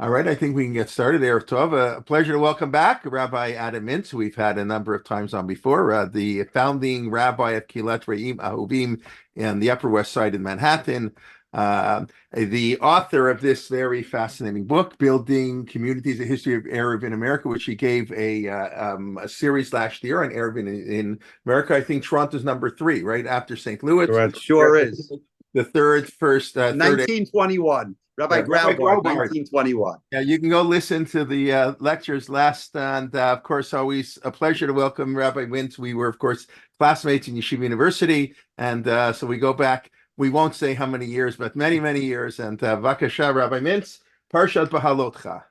All right, I think we can get started. Erev Tov. A pleasure to welcome back Rabbi Adam Mintz, who we've had a number of times on before, the founding rabbi of Kilat Re'im Ahuvim in the Upper West Side in Manhattan, the author of this very fascinating book, Building Communities: A History of Erev in America, which he gave a series last year on Erev in America. I think Toronto's number 3, right after St. Louis. It sure is. The first 1921. Rabbi Graubart, 1921. Yeah, you can go listen to the lectures last, and of course, always a pleasure to welcome Rabbi Mintz. We were, of course, classmates in Yeshiva University, and so we go back. We won't say how many years, but many, many years. And Vakasha, Rabbi Mintz, Parshat Beha'alot'cha.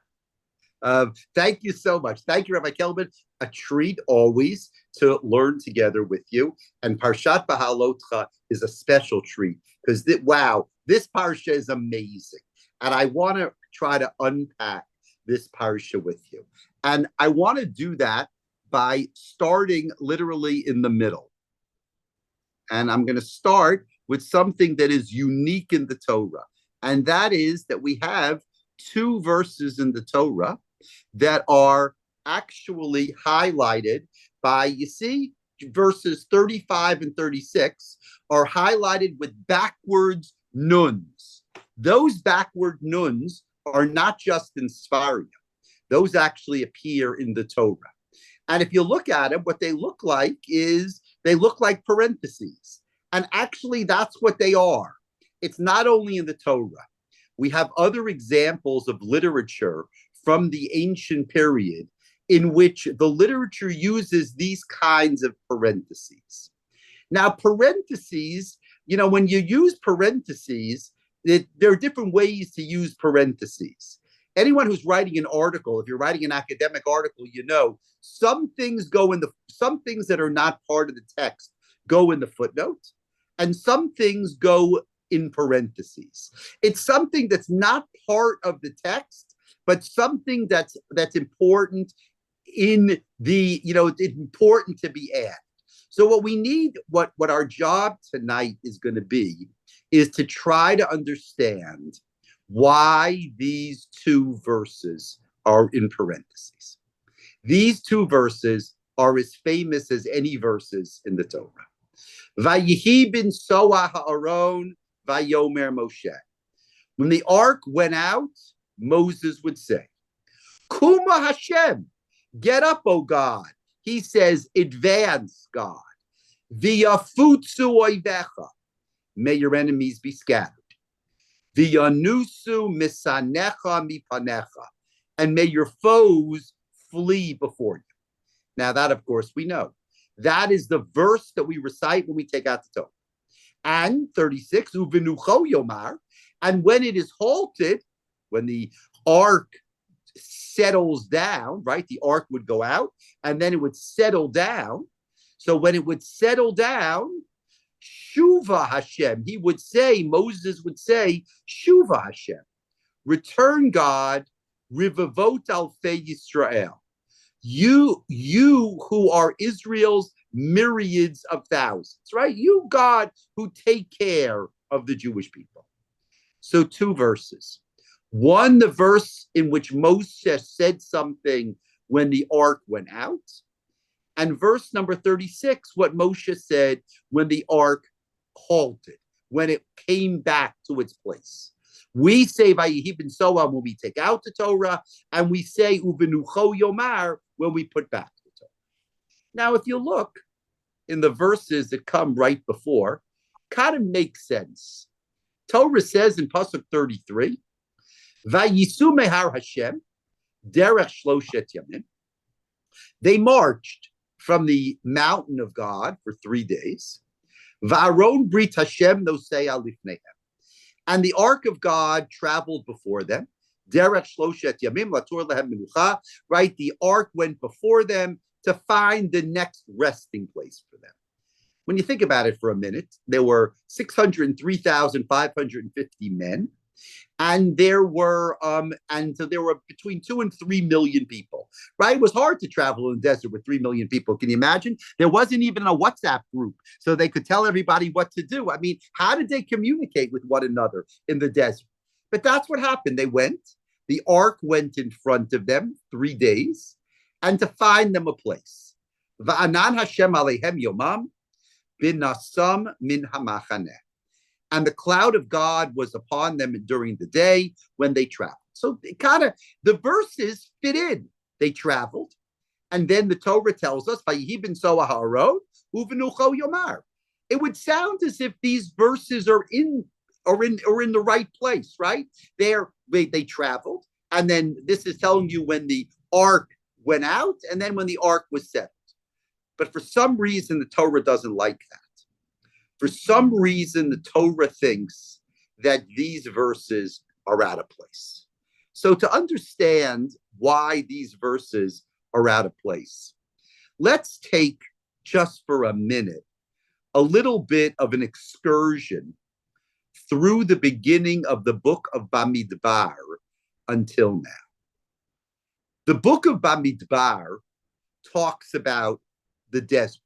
Thank you so much. Thank you, Rabbi Kelman. A treat always to learn together with you. And Parshat Beha'alot'cha is a special treat because, this parsha is amazing. And I want to try to unpack this parsha with you. And I want to do that by starting literally in the middle. And I'm going to start with something that is unique in the Torah. And that is that we have 2 verses in the Torah that are actually highlighted by, you see, verses 35 and 36 are highlighted with backwards nuns. Those backward nuns are not just in Sfaria. Those actually appear in the Torah. And if you look at them, what they look like is they look like parentheses. And actually, that's what they are. It's not only in the Torah. We have other examples of literature from the ancient period in which the literature uses these kinds of parentheses. Now, parentheses, when you use parentheses, there are different ways to use parentheses. Anyone who's writing an article, if you're writing an academic article, some things that are not part of the text go in the footnote, and some things go in parentheses. It's something that's not part of the text, but something that's important in the, it's important to be added. So what we need, what our job tonight is going to be, is to try to understand why these 2 verses are in parentheses. These 2 verses are as famous as any verses in the Torah. Vayihi bin Soah ha'aron vayomer Moshe. When the ark went out, Moses would say, Kuma Hashem, get up, O God. He says, advance, God. V'yafutzu oivecha. May your enemies be scattered. V'yanusu misanecha mipanecha. And may your foes flee before you. Now that, of course, we know. That is the verse that we recite when we take out the Torah. And 36, uvenucho yomar. And when it is halted, when the ark settles down, right? The ark would go out, and then it would settle down. So when it would settle down, Shuva Hashem, Moses would say, Shuva Hashem, return God, Rivavot Alfei Yisrael. You who are Israel's myriads of thousands, right? You, God, who take care of the Jewish people. So 2 verses. One, the verse in which Moses said something when the ark went out. And verse number 36, what Moshe said when the ark halted, when it came back to its place. We say Vayihi bin Soah when we take out the Torah, and we say Uvenucho Yomar when we put back the Torah. Now, if you look in the verses that come right before, kind of makes sense. Torah says in Pasuk 33, Vayisu mehar Hashem, derech shloshet yamim. They marched from the mountain of God for 3 days. Va'aron brit Hashem nosei alifnehem. And the ark of God traveled before them. Derech shloshet yamim lator lehem menucha. Right, the ark went before them to find the next resting place for them. When you think about it for a minute, there were 603,550 men. And there were between 2 and 3 million people, right? It was hard to travel in the desert with 3 million people. Can you imagine? There wasn't even a WhatsApp group so they could tell everybody what to do. I mean, how did they communicate with one another in the desert? But that's what happened. They went The ark went in front of them 3 days, and to find them a place. Va'anan Hashem alehem yomam binasam min hamachaneh. And the cloud of God was upon them during the day when they traveled. So the verses fit in. They traveled, and then the Torah tells us, "Vayihi ben soah ha'arod uvenucho yomar." It would sound as if these verses are in the right place, right? They traveled, and then this is telling you when the ark went out, and then when the ark was settled. But for some reason, the Torah doesn't like that. For some reason, the Torah thinks that these verses are out of place. So to understand why these verses are out of place, let's take, just for a minute, a little bit of an excursion through the beginning of the book of Bamidbar until now. The book of Bamidbar talks about the desert.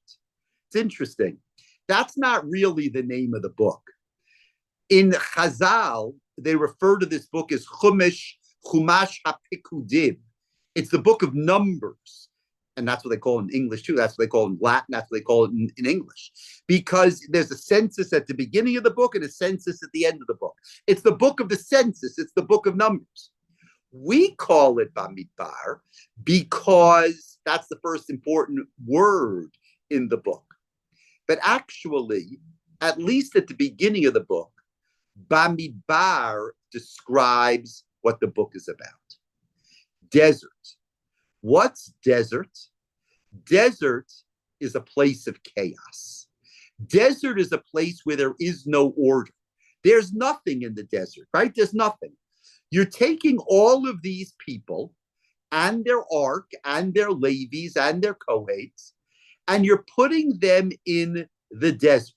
It's interesting. That's not really the name of the book. In Chazal, they refer to this book as Chumash HaPikudim. It's the book of Numbers. And that's what they call it in English too. That's what they call it in Latin. That's what they call it in English. Because there's a census at the beginning of the book and a census at the end of the book. It's the book of the census. It's the book of Numbers. We call it Bamidbar because that's the first important word in the book. But actually, at least at the beginning of the book, Bamidbar describes what the book is about. Desert. What's desert? Desert is a place of chaos. Desert is a place where there is no order. There's nothing in the desert, right? There's nothing. You're taking all of these people and their ark and their Levies and their Kohates, and you're putting them in the desert.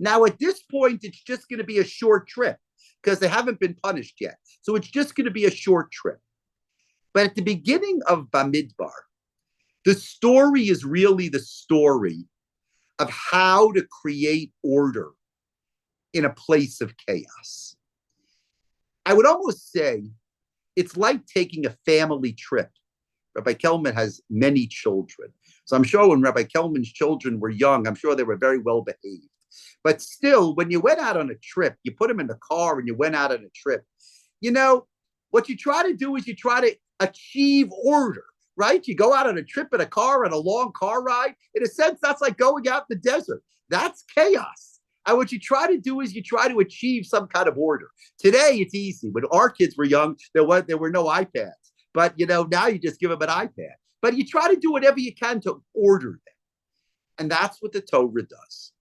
Now, at this point, it's just going to be a short trip because they haven't been punished yet. So it's just going to be a short trip. But at the beginning of Bamidbar, the story is really the story of how to create order in a place of chaos. I would almost say it's like taking a family trip. Rabbi Kelman has many children. So I'm sure when Rabbi Kelman's children were young, I'm sure they were very well behaved. But still, when you went out on a trip, you put them in the car and you went out on a trip, what you try to do is you try to achieve order, right? You go out on a trip in a car, on a long car ride. In a sense, that's like going out in the desert. That's chaos. And what you try to do is you try to achieve some kind of order. Today, it's easy. When our kids were young, there were no iPads. But, now you just give them an iPad. But you try to do whatever you can to order them. And that's what the Torah does.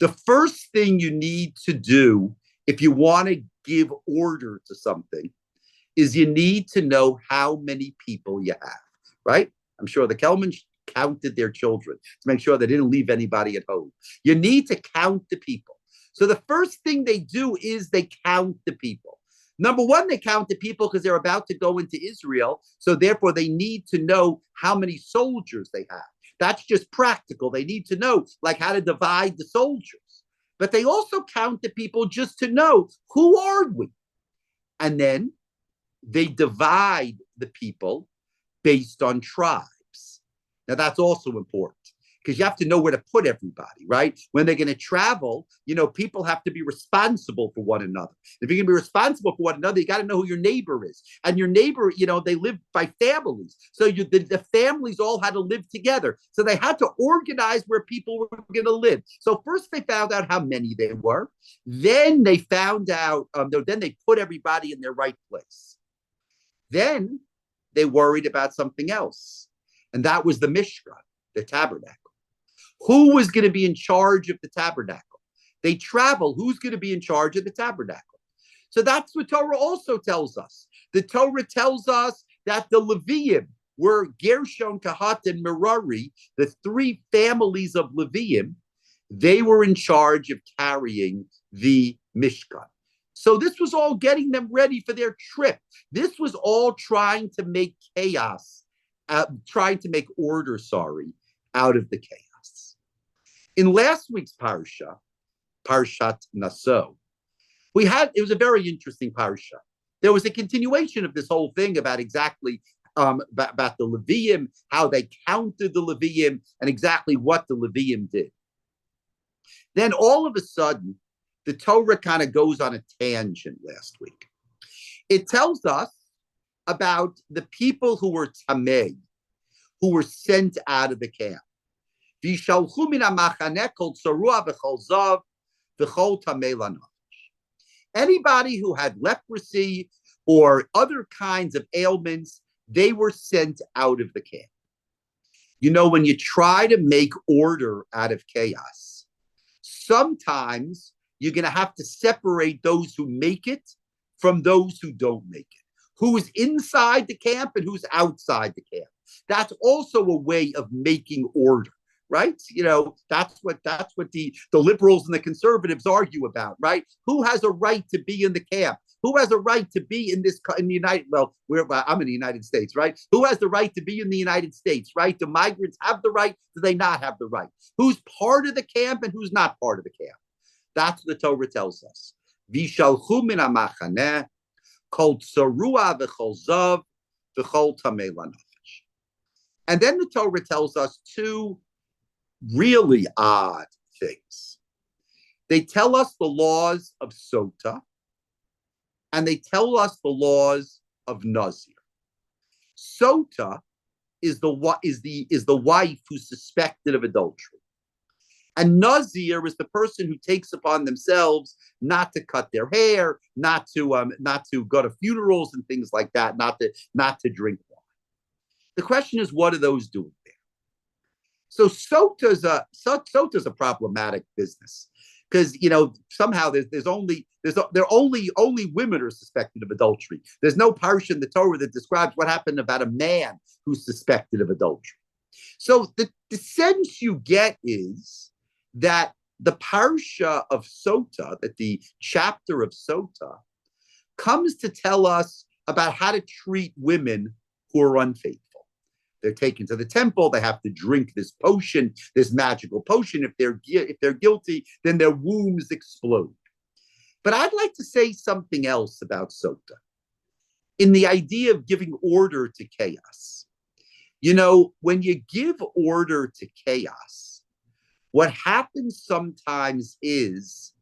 The first thing you need to do if you want to give order to something is you need to know how many people you have, right? I'm sure the Kelmans counted their children to make sure they didn't leave anybody at home. You need to count the people. So the first thing they do is they count the people. Number one, they count the people because they're about to go into Israel. So therefore, they need to know how many soldiers they have. That's just practical. They need to know how to divide the soldiers. But they also count the people just to know, who are we? And then they divide the people based on tribes. Now, that's also important because you have to know where to put everybody, right? When they're going to travel, people have to be responsible for one another. If you're going to be responsible for one another, you got to know who your neighbor is. And your neighbor, they live by families. So the families all had to live together. So they had to organize where people were going to live. So first they found out how many they were. Then they found out, then they put everybody in their right place. Then they worried about something else. And that was the Mishkan, the tabernacle. Who was going to be in charge of the tabernacle? They travel. Who's going to be in charge of the tabernacle? So that's what Torah also tells us. The Torah tells us that the Leviim were Gershon, Kahat, and Merari, the three families of Leviim. They were in charge of carrying the Mishkan. So this was all getting them ready for their trip. This was all trying to make order, out of the chaos. In last week's Parshat Naso, it was a very interesting Parsha. there was a continuation of this whole thing about exactly about the Levium, how they counted the Levium, and exactly what the Levium did. Then all of a sudden, the Torah kind of goes on a tangent last week. It tells us about the people who were tamei, who were sent out of the camp. Anybody who had leprosy or other kinds of ailments, they were sent out of the camp. You know, when you try to make order out of chaos, sometimes you're going to have to separate those who make it from those who don't make it. Who's inside the camp and who's outside the camp. That's also a way of making order, right? You know, that's what the liberals and the conservatives argue about, right? Who has a right to be in the camp? Who has a right to be in the United? Well, I'm in the United States, right? Who has the right to be in the United States, right? Do migrants have the right? Do they not have the right? Who's part of the camp and who's not part of the camp? That's what the Torah tells us. Vishalchu min hamachaneh kol tzarua v'chol zav v'chol tamei lanafesh. And then the Torah tells us two really odd things. They tell us the laws of Sota, and they tell us the laws of Nazir. Sota is the wife who's suspected of adultery. And Nazir is the person who takes upon themselves not to cut their hair, not to go to funerals and things like that, not to drink wine. The question is, what are those doing there? So Sota's a problematic business because somehow only women are suspected of adultery. There's no parsha in the Torah that describes what happened about a man who's suspected of adultery. So the sense you get is that the parsha of Sota, that the chapter of Sota, comes to tell us about how to treat women who are unfaithful. They're taken to the temple. They have to drink this potion, this magical potion. If they're guilty, then their wombs explode. But I'd like to say something else about Sota in the idea of giving order to chaos. When you give order to chaos, what happens sometimes is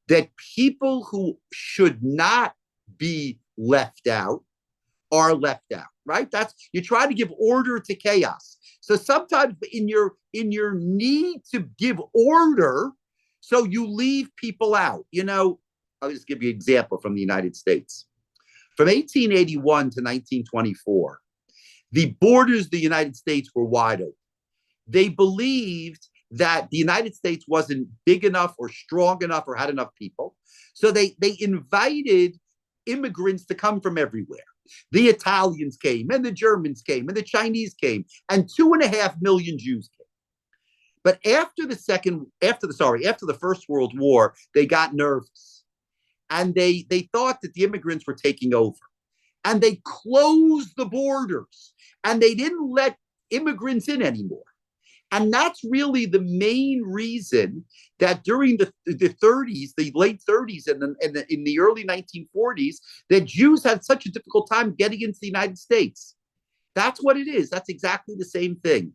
that people who should not be left out are left out, right? You try to give order to chaos. So sometimes in your need to give order, so you leave people out. I'll just give you an example from the United States. From 1881 to 1924, the borders of the United States were wide open. They believed that the United States wasn't big enough or strong enough or had enough people. So they invited immigrants to come from everywhere. The Italians came and the Germans came and the Chinese came and 2.5 million Jews came. But after the First World War, they got nervous and they thought that the immigrants were taking over and they closed the borders and they didn't let immigrants in anymore. And that's really the main reason that during the 30s, the late 30s and in the early 1940s, that Jews had such a difficult time getting into the United States. That's what it is. That's exactly the same thing.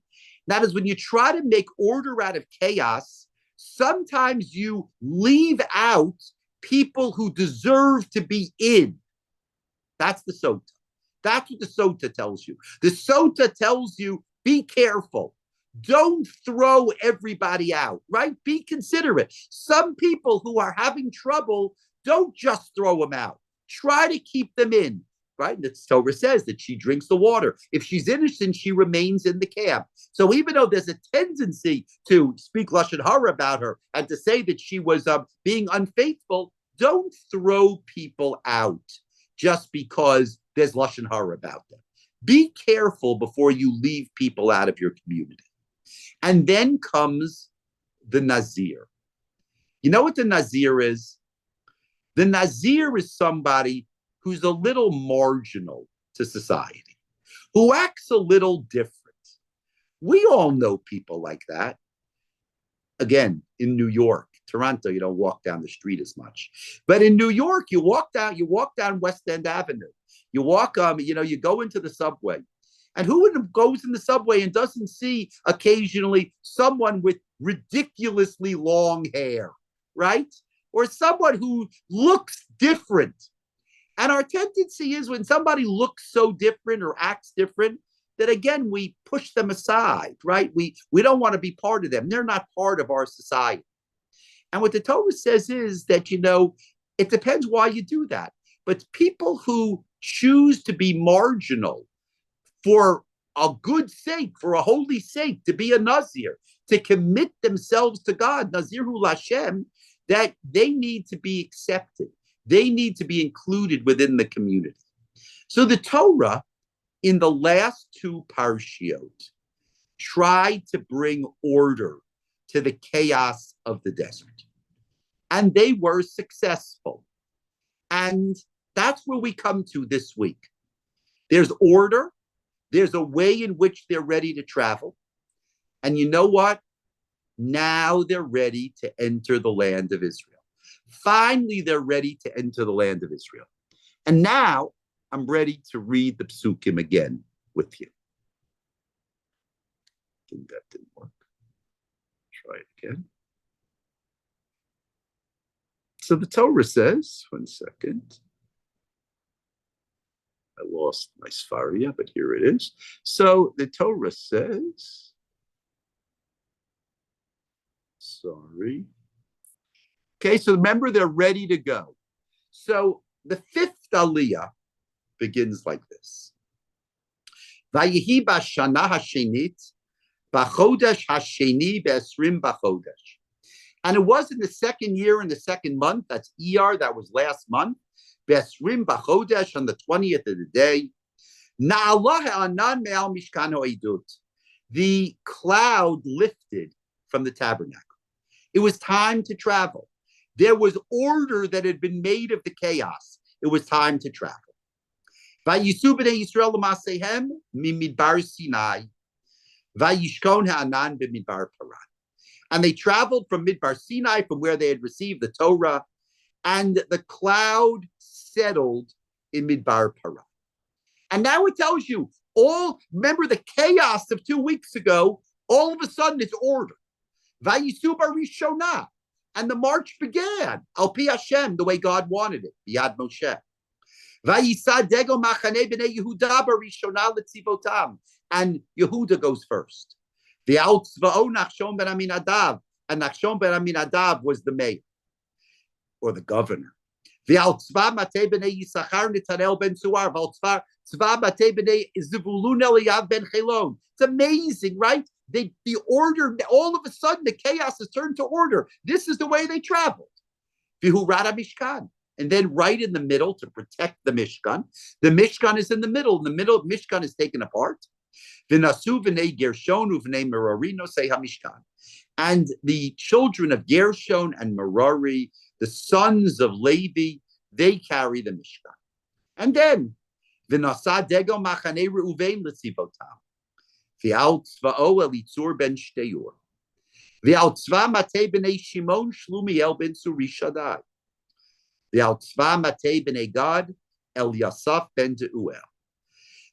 That is, when you try to make order out of chaos, sometimes you leave out people who deserve to be in. That's the Sota. That's what the Sota tells you. The Sota tells you, be careful. Don't throw everybody out, right? Be considerate. Some people who are having trouble, don't just throw them out. Try to keep them in, right? And the Torah says that she drinks the water. If she's innocent, she remains in the camp. So even though there's a tendency to speak Lashon Hara about her and to say that she was being unfaithful, don't throw people out just because there's Lashon Hara about them. Be careful before you leave people out of your community. And then comes the Nazir. You know what the Nazir is? The Nazir is somebody who's a little marginal to society, who acts a little different. We all know people like that. Again, in New York, Toronto, you don't walk down the street as much. But in New York, you walk down West End Avenue. You walk, you go into the subway. And who goes in the subway and doesn't see occasionally someone with ridiculously long hair, right? Or someone who looks different. And our tendency is when somebody looks so different or acts different, that again, we push them aside, right? We don't want to be part of them. They're not part of our society. And what the Torah says is that, it depends why you do that. But people who choose to be marginal for a good sake, for a holy sake, to be a Nazir, to commit themselves to God, Nazirul Hashem, that they need to be accepted. They need to be included within the community. So the Torah, in the last two parshiot, tried to bring order to the chaos of the desert. And they were successful. And that's where we come to this week. There's order. There's a way in which they're ready to travel. And you know what? Now they're ready to enter the land of Israel. Finally, they're ready to enter the land of Israel. And now I'm ready to read the psukim again with you. I think that didn't work. Try it again. So the Torah says, one second. I lost my Sfaria, but here it is. So the Torah says, sorry. Okay, so remember, they're ready to go. So the fifth aliyah begins like this. Vayihi b'shana hashenit, b'chodesh hasheni b'esrim b'chodesh. And it was in the second year in the second month, that's Iyar, that was last month, b'esrim b'chodesh, on the 20th of the day, na'allah ha'anan me'al mishkan ha'edut. The cloud lifted from the tabernacle. It was time to travel. There was order that had been made of the chaos. It was time to travel. Vayisu b'nei Yisrael l'masehem mimidbar Sinai, vayishkon ha'anan b'midbar Paran. And they traveled from Midbar Sinai, from where they had received the Torah, and the cloud settled in Midbar Paran. And now it tells you, remember the chaos of 2 weeks ago, all of a sudden it's order. Vayisu barishonah. And the march began, al pi Hashem, the way God wanted it, biyad Moshe. Vayisa dego machane b'nei Yehuda barishonah letzivotam. And Yehuda goes first. V'al tzva'o Nachshon ben Aminadav. And Nachshon ben Aminadav was the mayor, or the governor. V'al tzva matei b'nei Yisachar Netanel ben Suar. V'al tzva matei b'nei Zevulun Eliyav ben Chelon. It's amazing, right? The order, all of a sudden, the chaos has turned to order. This is the way they traveled. V'hurada Mishkan. And then right in the middle, to protect the Mishkan is in the middle. In the middle, Mishkan is taken apart. V'nasu v'nei Gershon uv'nei Merari nosei haMishkan. And the children of Gershon and Merari, the sons of Levi, they carry the Mishkan. And then, v'nasa dego machane Reuven l'tzivotam. V'al tzva'o Elitzur ben Shteyur. V'al tzva matei b'nei Shimon Shlumiel ben Surishadai. V'al tzva matei b'nei Gad Eliasaph ben Deuel.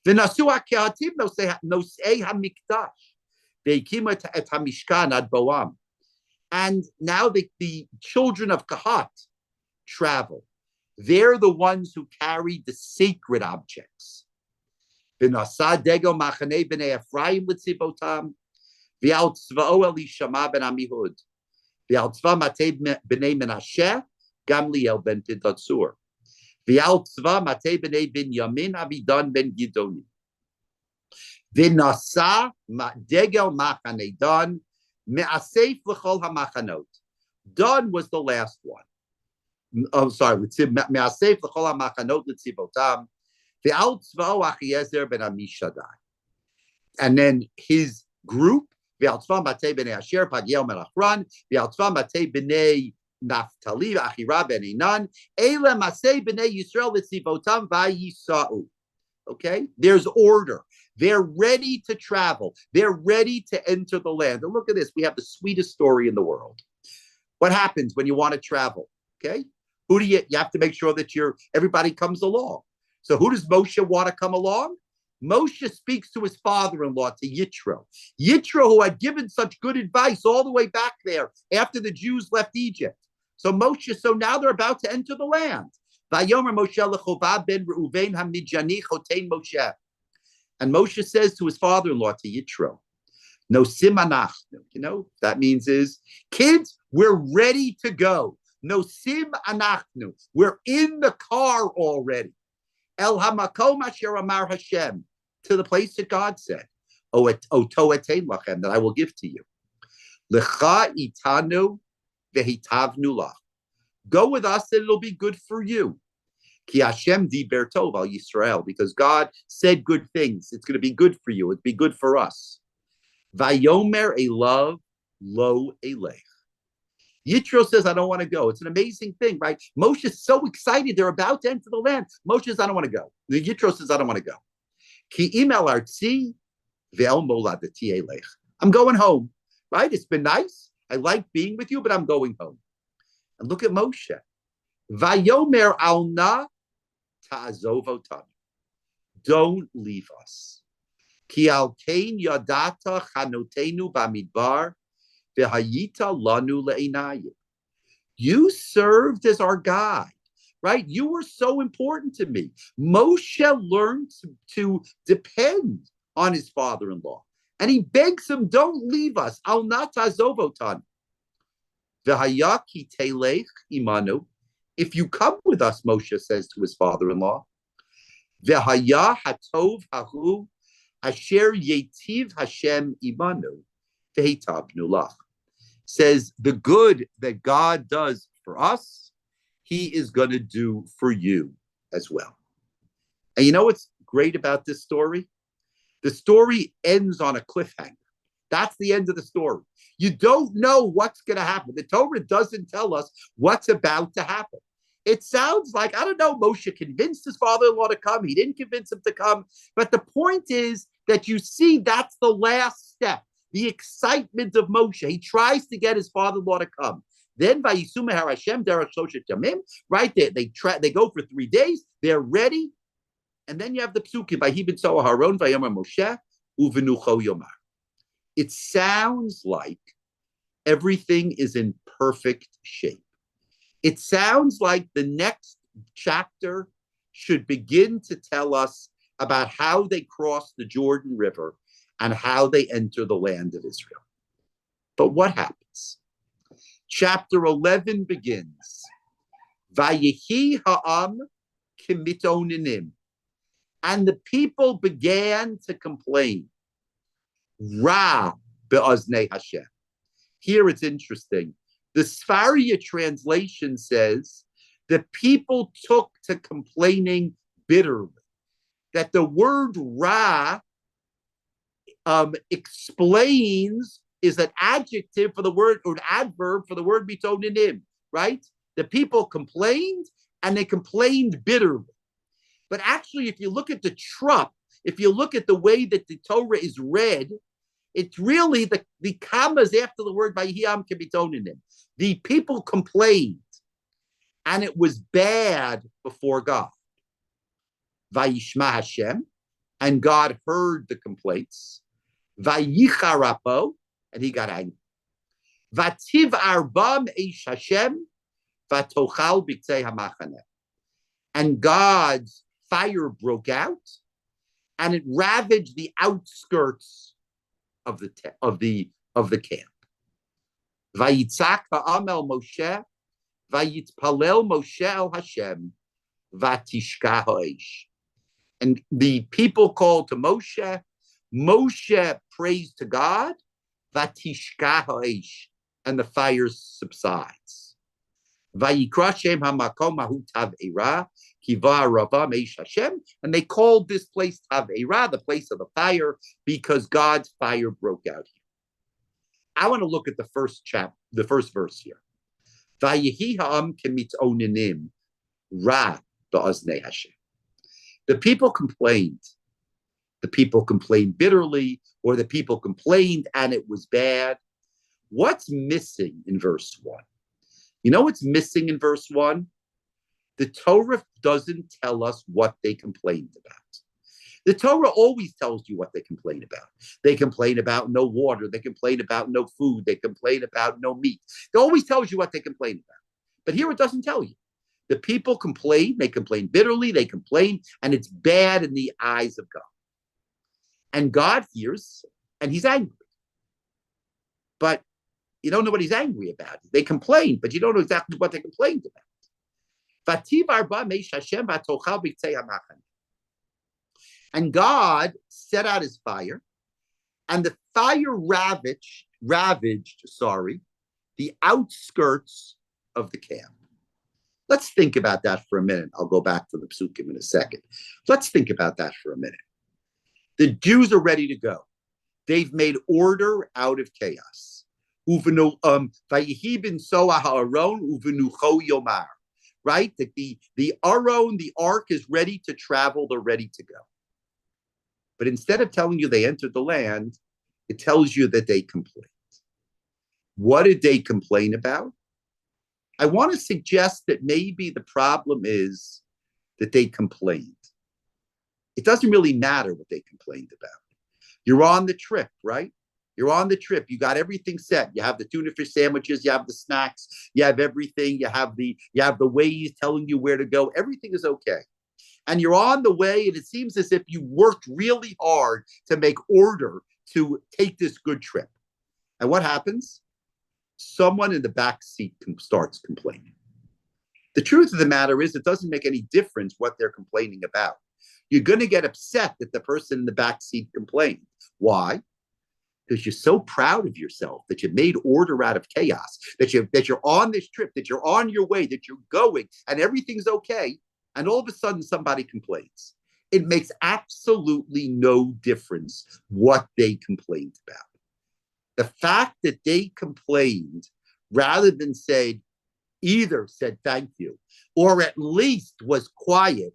V'nasu ha'kehatim nosei ha'mikdash. Ve'hikimu et ha'mishkan ad boam. And now the children of Kahat travel. They're the ones who carried the sacred objects. V'nasa dego machane b'nei Ephraim l'tzivotam. V'al tzva'o Elishama ben Amihud. V'al tzva matei b'nei Menashe Gamliel ben Tidatzur. V'al tzva matei b'nei Binyamin Avidan ben Gidoni. V'nasa degel machane Dan me'asef l'chol ha'machanot. Dan was the last one. Oh, sorry. Me'asef l'chol ha'machanot l'tzivotam. V'al tzva'o Achiezer ben Amishadai. And then his group, v'al tzva matei b'nei Asher Pagiel ben Achran. V'al tzva matei b'nei Naphtali Achira ben Enan. Eile masei b'nei Yisrael l'tzivotam v'yisa'u. Okay, there's order. They're ready to travel. They're ready to enter the land. And look at this. We have the sweetest story in the world. What happens when you want to travel? Okay. Who do you have to make sure that everybody comes along. So who does Moshe want to come along? Moshe speaks to his father-in-law, to Yitro. Yitro, who had given such good advice all the way back there after the Jews left Egypt. So now they're about to enter the land. Vayomer Moshe leChovah ben Reuven hamidjani chotein Moshe. And Moshe says to his father-in-law, to Yitro, no simanachnu, that means is, kids, we're ready to go. No sim anachnu, we're in the car already. El hamakom asher amar Hashem, to the place that God said, oto etein lachem, that I will give to you. Lecha itanu vehitavnu lach. Go with us and it'll be good for you. Ki Hashem diber tov al Yisrael, because God said good things. It's going to be good for you. It'll be good for us. Vayomer elav lo elech. Yitro says, I don't want to go. It's an amazing thing, right? Moshe is so excited. They're about to enter the land. Moshe says, I don't want to go. The Yitro says, I don't want to go. Ki imel artzi ve'el moladati elech. I'm going home, right? It's been nice. I like being with you, but I'm going home. And look at Moshe. Vayomer alna ta'azov otanu. Don't leave us. Ki al kein yadata chanotenu bamidbar. You served as our guide, right? You were so important to me. Moshe learned to depend on his father-in-law, and he begs him, don't leave us. Al nat tazov otanu. V'haya ki telech imanu. If you come with us, Moshe says to his father-in-law, V'haya hatov hahu asher yetiv Hashem imanu v'hitabnu lach. Says the good that God does for us, he is going to do for you as well. And you know what's great about this story? The story ends on a cliffhanger. That's the end of the story. You don't know what's going to happen. The Torah doesn't tell us what's about to happen. It sounds like, I don't know, Moshe convinced his father-in-law to come. He didn't convince him to come. But the point is that you see that's the last step. The excitement of Moshe. He tries to get his father-in-law to come. Then Vayisum Hashem derech shoshet yamim, right there. They go for 3 days. They're ready. And then you have the psukim by Ibn Soah Haron Vayomer Moshe uvenucho yomar. It sounds like everything is in perfect shape. It sounds like the next chapter should begin to tell us about how they cross the Jordan River and how they enter the land of Israel. But what happens? Chapter 11 begins. Vayehi ha'am kimitonim. And the people began to complain. Ra be'oznei Hashem. Here it's interesting. The Sfaria translation says the people took to complaining bitterly. That the word Ra explains is an adjective for the word, or an adverb for the word mitonim, right? The people complained, and they complained bitterly. But actually, if you look at the trup, if you look at the way that the Torah is read, it's really the commas after the word Vayiham kibitonim. The people complained, and it was bad before God. Vayishma Hashem, and God heard the complaints. Vayicharappo, and he got angry. Vativ arbam eish Hashem, vatochal b'ktei hamachaneh. And God's fire broke out, and it ravaged the outskirts of the camp. Vayitzak ha'am el Moshe, vayitpalel Moshe el Hashem, vatishka ha'esh. And the people called to Moshe. Moshe prays to God, vatishka ha'esh, and the fire subsides. Vayikra shem hamakom mahu taveira, kiva ravam eish Hashem, and they called this place taveira, the place of the fire, because God's fire broke out here. I want to look at the first verse here. Vayehi ha'am kemitzoninim ra ba'oznei Hashem. The people complained. The people complained bitterly, or the people complained and it was bad. What's missing in verse 1? You know what's missing in verse 1? The Torah doesn't tell us what they complained about. The Torah always tells you what they complain about. They complain about no water. They complain about no food. They complain about no meat. It always tells you what they complain about. But here it doesn't tell you. The people complain. They complain bitterly. They complain, and it's bad in the eyes of God. And God hears, and he's angry. But you don't know what he's angry about. They complain, but you don't know exactly what they complained about. And God set out his fire, and the fire ravaged, the outskirts of the camp. Let's think about that for a minute. I'll go back to the psukim in a second. Let's think about that for a minute. The Jews are ready to go. They've made order out of chaos. Right? That the Aron, the ark is ready to travel. They're ready to go. But instead of telling you they entered the land, it tells you that they complained. What did they complain about? I want to suggest that maybe the problem is that they complained. It doesn't really matter what they complained about. You're on the trip, right? You're on the trip. You got everything set. You have the tuna fish sandwiches. You have the snacks. You have everything. You have the Waze telling you where to go. Everything is okay. And you're on the way, and it seems as if you worked really hard to make order to take this good trip. And what happens? Someone in the back seat starts complaining. The truth of the matter is it doesn't make any difference what they're complaining about. You're going to get upset that the person in the back seat complained. Why? Because you're so proud of yourself that you made order out of chaos, that you're on this trip, that you're on your way, that you're going, and everything's okay. And all of a sudden somebody complains. It makes absolutely no difference what they complained about. The fact that they complained rather than either said thank you, or at least was quiet,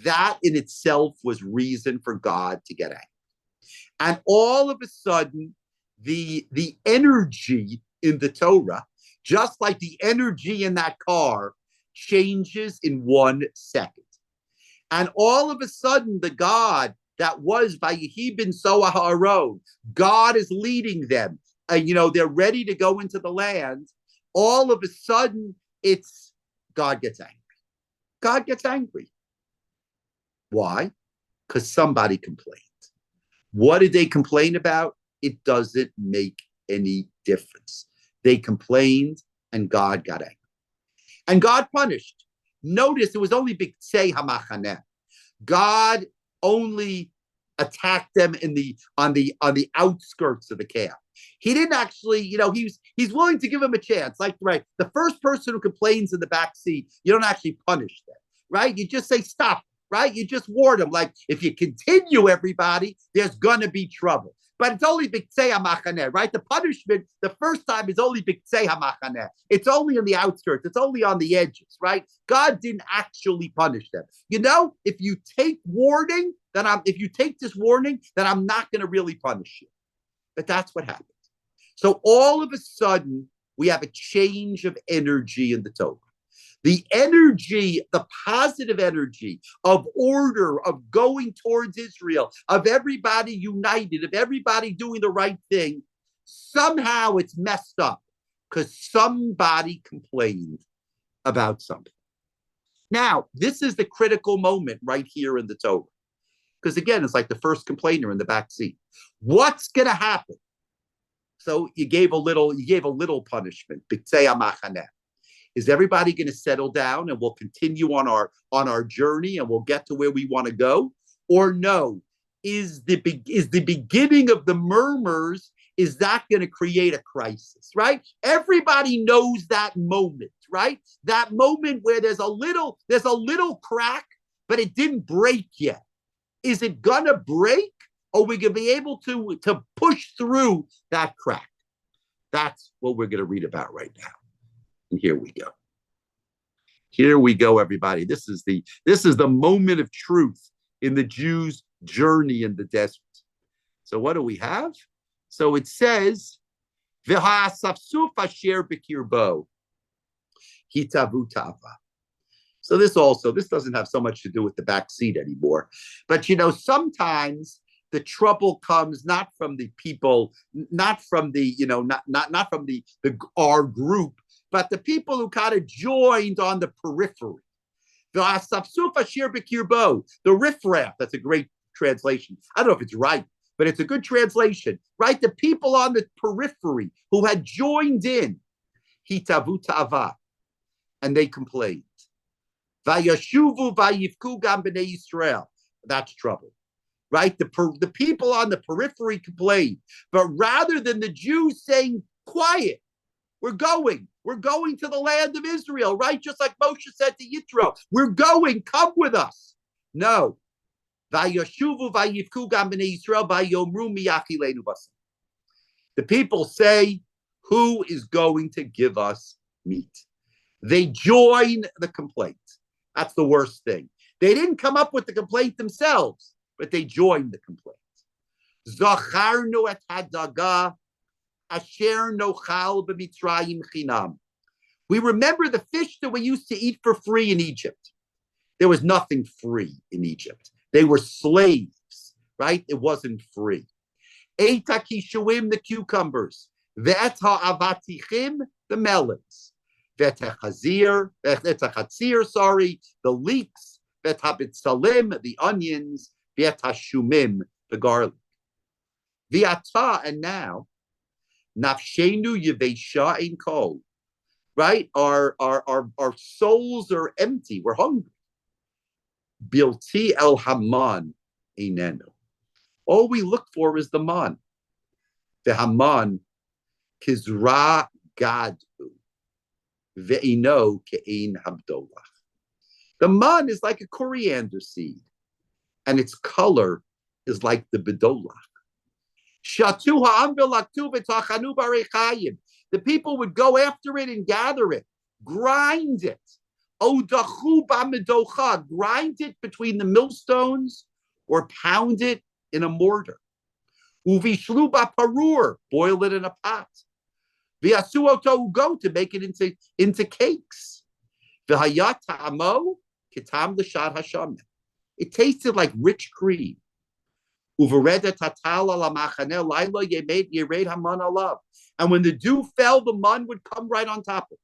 that in itself was reason for God to get angry. And all of a sudden, the energy in the Torah, just like the energy in that car, changes in 1 second. And all of a sudden, the God that was Vayehi bin Soah Ha'aron, God is leading them. They're ready to go into the land. All of a sudden, it's God gets angry. God gets angry. Why? Because somebody complained. What did they complain about? It doesn't make any difference. They complained, and God got angry. And God punished. Notice it was only B'Ktsei Hamachaneh. God only attacked them on the outskirts of the camp. He didn't actually, he's willing to give them a chance. Like, right, the first person who complains in the back seat, you don't actually punish them, right? You just say stop, right? You just warn them. Like, if you continue, everybody, there's gonna be trouble. But it's only B'Ktsei HaMachaneh, right? The punishment, the first time, is only B'Ktsei HaMachaneh. It's only on the outskirts. It's only on the edges, right? God didn't actually punish them. If you take warning, if you take this warning, then I'm not going to really punish you. But that's what happened. So all of a sudden, we have a change of energy in the Torah. The energy, the positive energy of order, of going towards Israel, of everybody united, of everybody doing the right thing, somehow it's messed up because somebody complained about something. Now, this is the critical moment right here in the Torah. Because again, it's like the first complainer in the back seat. What's going to happen? So you gave a little punishment. B'Ktsei HaMachaneh. Is everybody going to settle down and we'll continue on our journey and we'll get to where we want to go? Or no? Is the beginning of the murmurs, is that going to create a crisis, right? Everybody knows that moment, right? That moment where there's a little crack, but it didn't break yet. Is it going to break, or are we going to be able to push through that crack? That's what we're going to read about right now. And here we go. Here we go, everybody. This is the moment of truth in the Jews' journey in the desert. So what do we have? So it says, V'ha'asafsuf asher b'kirbo. hitavu ta'ava. So this doesn't have so much to do with the back seat anymore. But sometimes the trouble comes not from the people, not from the, not from the our group, but the people who kind of joined on the periphery. The riffraff, that's a great translation. I don't know if it's right, but it's a good translation, right? The people on the periphery who had joined in, hitavu ta'ava, and they complained. Vayashuvu vayivku gam b'nei Yisrael. That's trouble, right? The people on the periphery complained, but rather than the Jews saying, quiet, we're going to the land of Israel, right? Just like Moshe said to Yitro, we're going, come with us. No. Vayashuvu vayivku gam b'nei Yisrael vayomru miyachilenu basar. The people say, who is going to give us meat? They join the complaint. That's the worst thing. They didn't come up with the complaint themselves, but they joined the complaint. Zacharnu et hadaga asher nochal b'mitzrayim chinam. We remember the fish that we used to eat for free in Egypt. There was nothing free in Egypt. They were slaves, right? It wasn't free. Eita kishuim, the cucumbers. Ve'eta avatichim, the melons. V'etachatzir, the leeks. V'etabitzalim, the onions. V'etashumim, the garlic. V'ata, and now, nafshenu yevesha in kol. Right? Our souls are empty. We're hungry. Bilti el haman inenu. All we look for is the man. The haman kizra gadu ve'ino ke'in habdolach. The man is like a coriander seed, and its color is like the bedolach. Shatu ha'am v'laktu v'tachanu barechayim. The people would go after it and gather it, grind it. Odachu b'medocha, grind it between the millstones or pound it in a mortar. Uvishlu b'parur, boil it in a pot. V'yasu oto ugo, to make it into cakes. V'hayat ta'amo kitam l'shad hashamen. It tasted like rich cream. Uvereda tatal ala machaneh laila yered haman alav. And when the dew fell, the man would come right on top of it.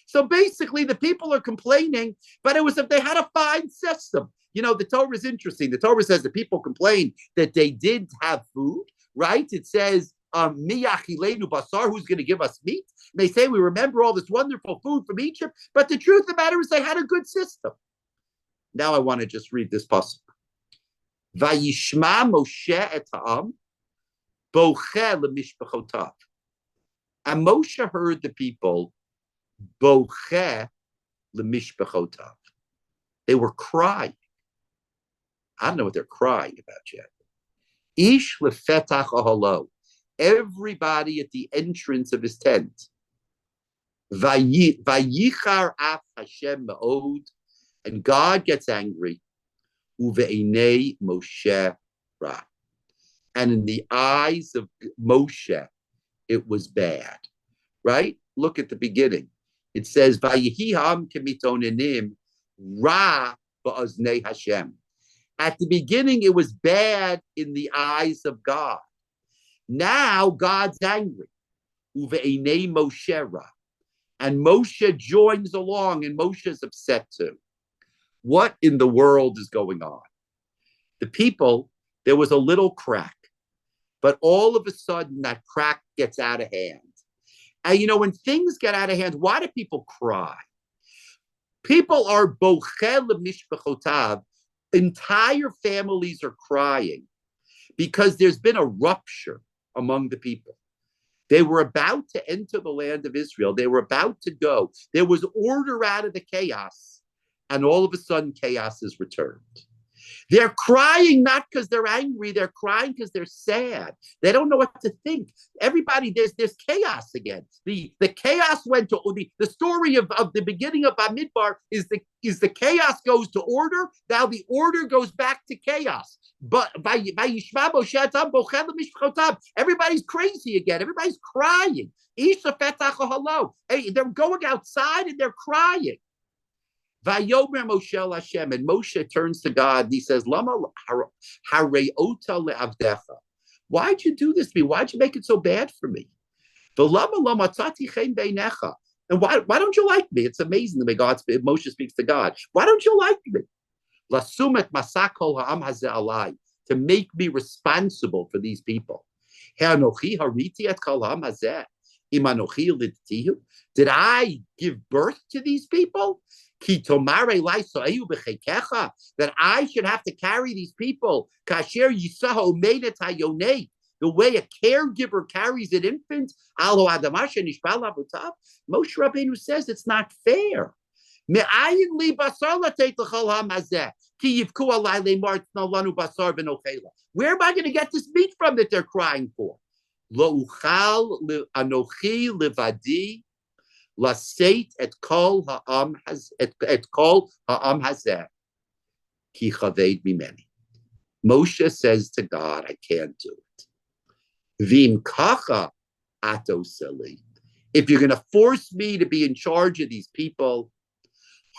So basically, the people are complaining, but it was if they had a fine system. The Torah is interesting. The Torah says the people complained that they did have food, right? It says, miyachilenu basar, who's going to give us meat? And they say, we remember all this wonderful food from Egypt, but the truth of the matter is they had a good system. Now I want to just read this pasuk. Vayishma Moshe et ha'am bocheh lemishpachotav. And Moshe heard the people bocheh lemishpachotav. They were crying. I don't know what they're crying about yet. Ish lefetach ahalo. Everybody at the entrance of his tent. Vayichar af Hashem me'od. And God gets angry. Uve'enei Moshe ra. And in the eyes of Moshe, it was bad. Right? Look at the beginning. It says, Vayiham kemitonenim ra ba'aznei Hashem. At the beginning, it was bad in the eyes of God. Now, God's angry. Uve'enei Moshe ra. And Moshe joins along, and Moshe's upset too. What in the world is going on? The people, there was a little crack, but all of a sudden that crack gets out of hand. And when things get out of hand, why do people cry? People are bochel mishpachotav. Entire families are crying because there's been a rupture among the people. They were about to enter the land of Israel. They were about to go. There was order out of the chaos. And all of a sudden, chaos is returned. They're crying not because they're angry. They're crying because they're sad. They don't know what to think. Everybody, there's chaos again. The chaos went to the story of the beginning of Bamidbar is the chaos goes to order. Now the order goes back to chaos. But everybody's crazy again. Everybody's crying. Hey, they're going outside and they're crying. Vayomer Moshe Hashem, and Moshe turns to God and he says, Lama hareota le'avdecha. Why'd you do this to me? Why'd you make it so bad for me? And why don't you like me? It's amazing the way Moshe speaks to God. Why don't you like me? Lasumet masakol ha'am hazeh alai, to make me responsible for these people. Ha'anochi hariti et kol ha'am hazeh imanochi lidtihu. Did I give birth to these people? That I should have to carry these people the way a caregiver carries an infant. Moshe Rabbeinu says it's not fair. Where am I going to get this meat from that they're crying for? Laseit et kol ha'am hazeh ki chaved mimeni. Moshe says to God, I can't do it. Vim kacha ato seli. If you're going to force me to be in charge of these people,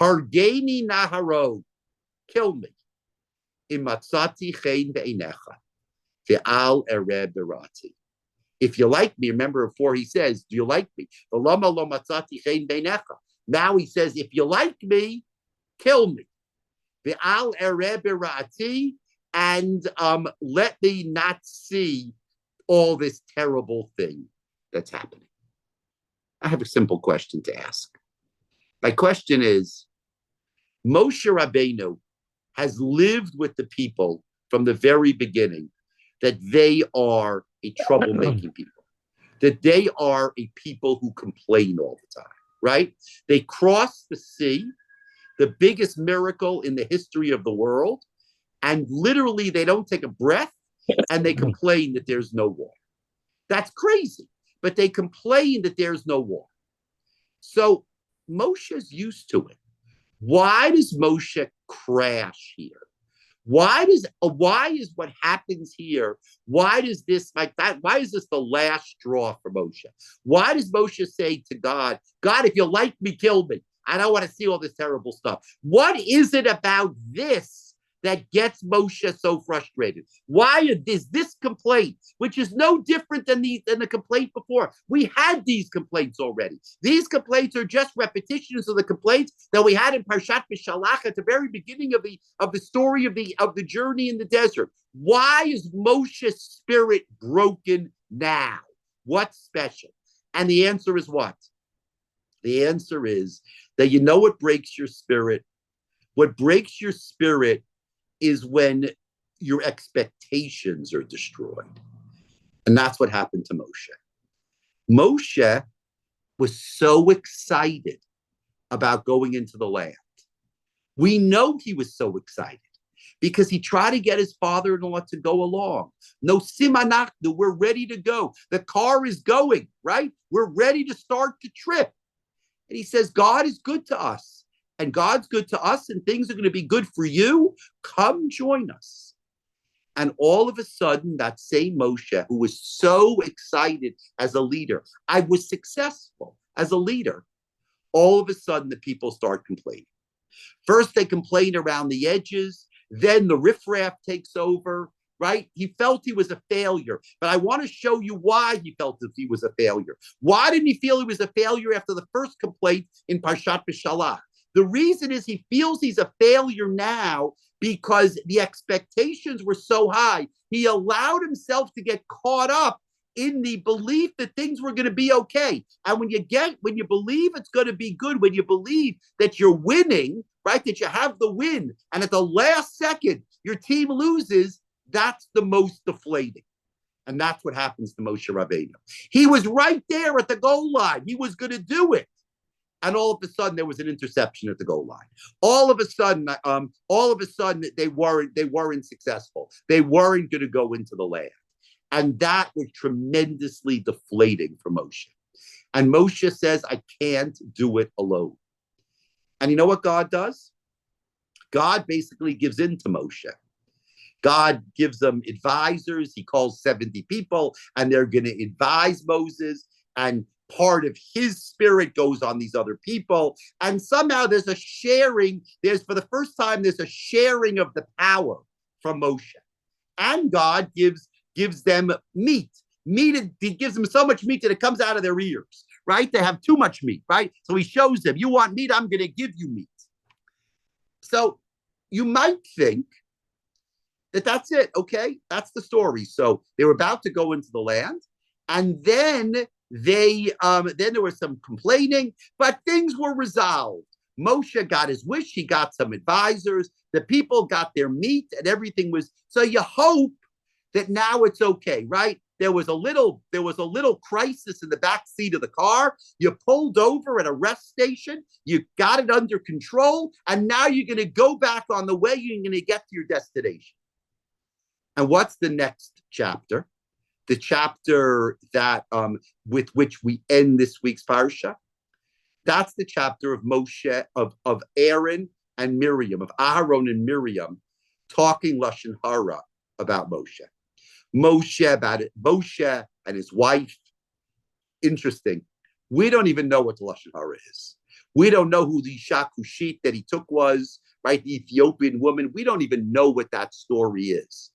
hargeni naharo, kill me. Imatzati chen be'inecha ve'al ered berati. If you like me, remember before he says, do you like me? Now he says, if you like me, kill me. And let me not see all this terrible thing that's happening. I have a simple question to ask. My question is, Moshe Rabbeinu has lived with the people from the very beginning that they are a troublemaking people, that they are a people who complain all the time, right? They cross the sea, the biggest miracle in the history of the world, and literally they don't take a breath and they complain that there's no water. That's crazy, but they complain that there's no water. So Moshe's used to it. Why does Moshe crash here? Why is what happens here? Why does this like that? Why is this the last straw for Moshe? Why does Moshe say to God, God, if you like me, kill me. I don't want to see all this terrible stuff. What is it about this that gets Moshe so frustrated? Why is this complaint, which is no different than the complaint before? We had these complaints already. These complaints are just repetitions of the complaints that we had in Parshat Shavua at the very beginning of the story of the journey in the desert. Why is Moshe's spirit broken now? What's special? And the answer is what? The answer is that you know what breaks your spirit? What breaks your spirit is when your expectations are destroyed. And that's what happened to Moshe. Moshe was so excited about going into the land. We know he was so excited because he tried to get his father-in-law to go along. No simanachnu, we're ready to go. The car is going, right? We're ready to start the trip. And he says, God is good to us. And God's good to us, and things are going to be good for you. Come join us. And all of a sudden, that same Moshe, who was so excited as a leader, I was successful as a leader, all of a sudden the people start complaining. First, they complain around the edges. Then the riffraff takes over, right? He felt he was a failure. But I want to show you why he felt that he was a failure. Why didn't he feel he was a failure after the first complaint in Parshat Shavua? The reason is he feels he's a failure now because the expectations were so high. He allowed himself to get caught up in the belief that things were going to be okay. And when you believe it's going to be good, when you believe that you're winning, right, that you have the win, and at the last second, your team loses, that's the most deflating. And that's what happens to Moshe Rabbeinu. He was right there at the goal line. He was going to do it. and all of a sudden there was an interception at the goal line. All of a sudden they weren't successful. They weren't going to go into the land. And that was tremendously deflating for Moshe. And Moshe says, I can't do it alone. And you know what God does? God basically gives in to Moshe. God gives them advisors. He calls 70 people, and they're going to advise Moses. And part of his spirit goes on these other people. And somehow there's a sharing. For the first time, there's a sharing of the power from Moshe. And God gives them meat. He gives them so much meat that it comes out of their ears, right? They have too much meat, right? So he shows them, you want meat, I'm going to give you meat. So you might think that that's it, okay? That's the story. So they were about to go into the land, and then then there was some complaining, but things were resolved. Moshe got his wish. He got some advisors. The people got their meat, and everything was. So you hope that now it's okay, right? There was a little crisis in the back seat of the car. You pulled over at a rest station. You got it under control, and now you're going to go back on the way. You're going to get to your destination. And what's the next chapter? The chapter that with which we end this week's parsha. That's the chapter of Moshe, of Aaron and Miriam, of Aaron and Miriam, talking lashon hara about Moshe. Moshe and his wife. Interesting. We don't even know what the lashon hara is. We don't know who the Isha Kushit that he took was, right? The Ethiopian woman. We don't even know what that story is.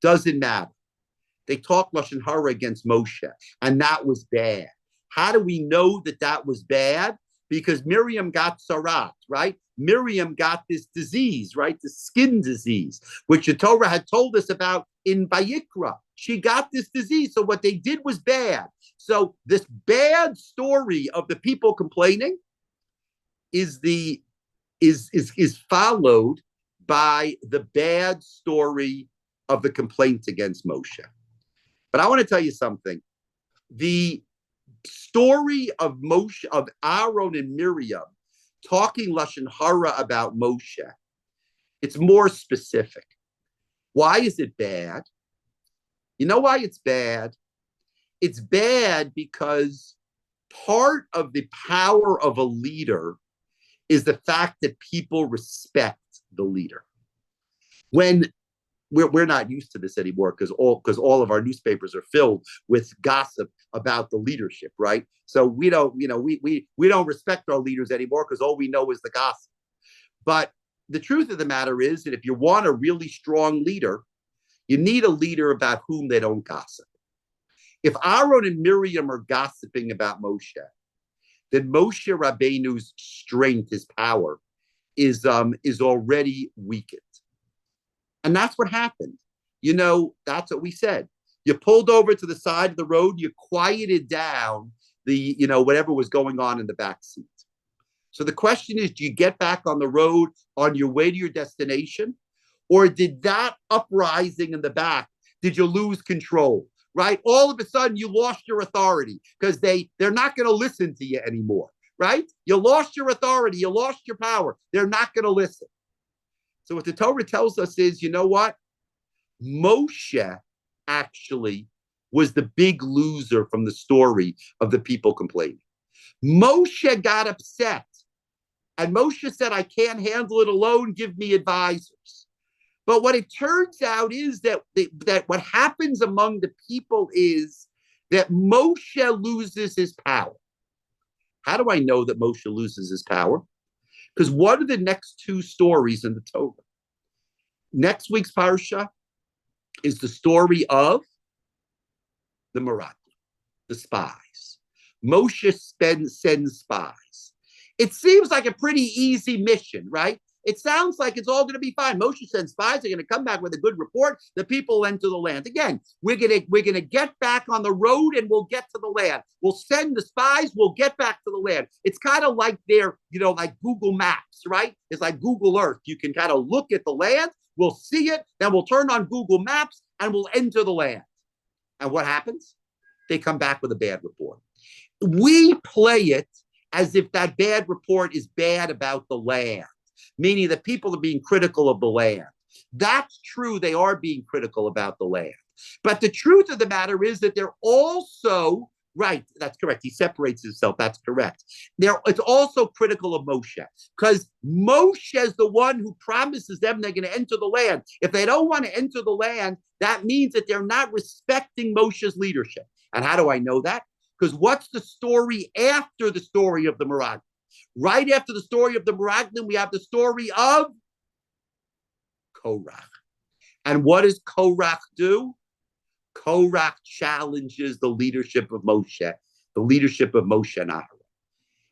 Doesn't matter. They talked lashon hara against Moshe, and that was bad. How do we know that was bad? Because Miriam got sarat, right? Miriam got this disease, right? The skin disease, which the Torah had told us about in Vayikra. She got this disease. So what they did was bad. So this bad story of the people complaining is followed by the bad story of the complaints against Moshe. But I want to tell you something. The story of Moshe, of Aaron and Miriam talking lashon hara about Moshe, it's more specific. Why is it bad? You know why it's bad? It's bad because part of the power of a leader is the fact that people respect the leader. When we're not used to this anymore because all of our newspapers are filled with gossip about the leadership, right? So we don't respect our leaders anymore because all we know is the gossip. But the truth of the matter is that if you want a really strong leader, you need a leader about whom they don't gossip. If Aaron and Miriam are gossiping about Moshe, then Moshe Rabbeinu's strength, his power, is already weakened. And that's what happened. That's what we said. You pulled over to the side of the road, you quieted down the, whatever was going on in the back seat. So the question is, do you get back on the road on your way to your destination? Or did that uprising in the back, did you lose control, right? All of a sudden you lost your authority because they're not going to listen to you anymore, right? You lost your authority, you lost your power. They're not going to listen. So what the Torah tells us is, you know what? Moshe actually was the big loser from the story of the people complaining. Moshe got upset. And Moshe said, I can't handle it alone. Give me advisors. But what it turns out is that what happens among the people is that Moshe loses his power. How do I know that Moshe loses his power? Because what are the next two stories in the Torah? Next week's parsha is the story of the Maradim, the spies. Moshe sends spies. It seems like a pretty easy mission, right? It sounds like it's all going to be fine. Moshe sends spies. They're going to come back with a good report. The people enter the land. Again, we're going to get back on the road and we'll get to the land. We'll send the spies. We'll get back to the land. It's kind of like like Google Maps, right? It's like Google Earth. You can kind of look at the land. We'll see it. Then we'll turn on Google Maps and we'll enter the land. And what happens? They come back with a bad report. We play it as if that bad report is bad about the land, meaning that people are being critical of the land. That's true. They are being critical about the land. But the truth of the matter is that they're also, right, that's correct. He separates himself. That's correct. It's also critical of Moshe, because Moshe is the one who promises them they're going to enter the land. If they don't want to enter the land, that means that they're not respecting Moshe's leadership. And how do I know that? Because what's the story after the story of the Meraglim? Right after the story of the Meraglim, we have the story of Korach. And what does Korach do? Korach challenges the leadership of Moshe, the leadership of Moshe and Aaron.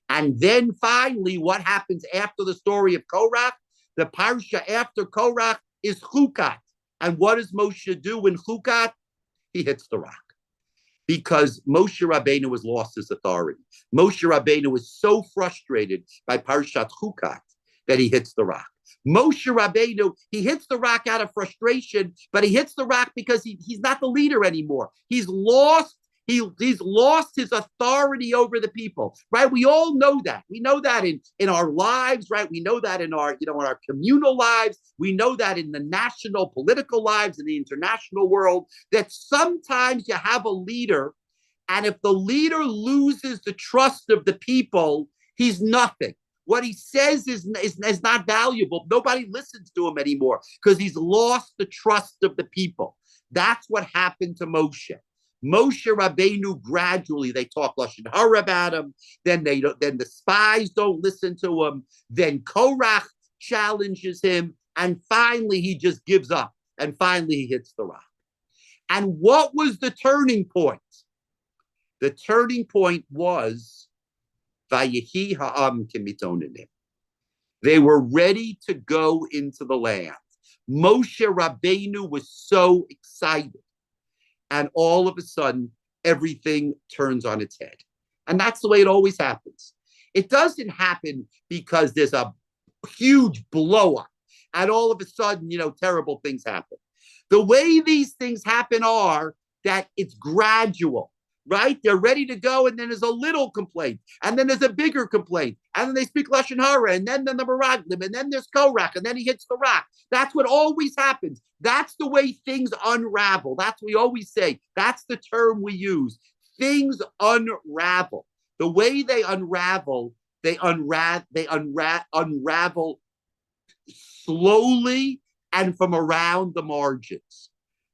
And then finally, what happens after the story of Korach? The parsha after Korach is Chukat. And what does Moshe do in Chukat? He hits the rock. Because Moshe Rabbeinu has lost his authority. Moshe Rabbeinu is so frustrated by Parshat Chukat that he hits the rock. Moshe Rabbeinu, he hits the rock out of frustration, but he hits the rock because he's not the leader anymore. He's lost his authority over the people, right? We all know that. We know that in our lives, right? We know that in our, in our communal lives. We know that in the national political lives, in the international world, that sometimes you have a leader, and if the leader loses the trust of the people, he's nothing. What he says is not valuable. Nobody listens to him anymore because he's lost the trust of the people. That's what happened to Moshe. Moshe Rabbeinu gradually, they talk lashon hara about him. Then the spies don't listen to him. Then Korach challenges him, and finally he just gives up. And finally he hits the rock. And what was the turning point? The turning point was Vayehi ha'am kemitonenim. They were ready to go into the land. Moshe Rabbeinu was so excited. And all of a sudden, everything turns on its head. And that's the way it always happens. It doesn't happen because there's a huge blow up and all of a sudden, terrible things happen. The way these things happen are that it's gradual, right? They're ready to go, and then there's a little complaint, and then there's a bigger complaint, and then they speak lashon hara, and then the Meraglim, and then there's Korach, and then he hits the rock. That's what always happens. That's the way things unravel. That's what we always say. That's the term we use. Things unravel. The way they unravel, they unravel slowly and from around the margins.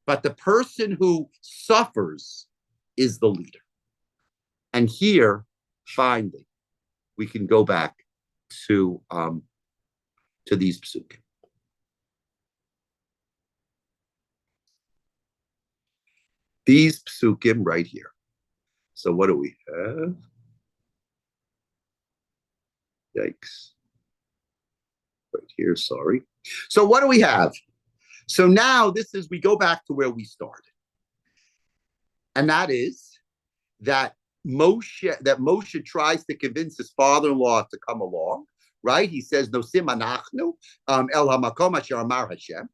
But the person who suffers is the leader. And here, finally, we can go back to these psukim. These psukim right here. So what do we have? Yikes. Right here, sorry. So what do we have? So now we go back to where we started. And that is that Moshe tries to convince his father-in-law to come along, right? He says, Nosim anachnu el hamakom asher amar Hashem.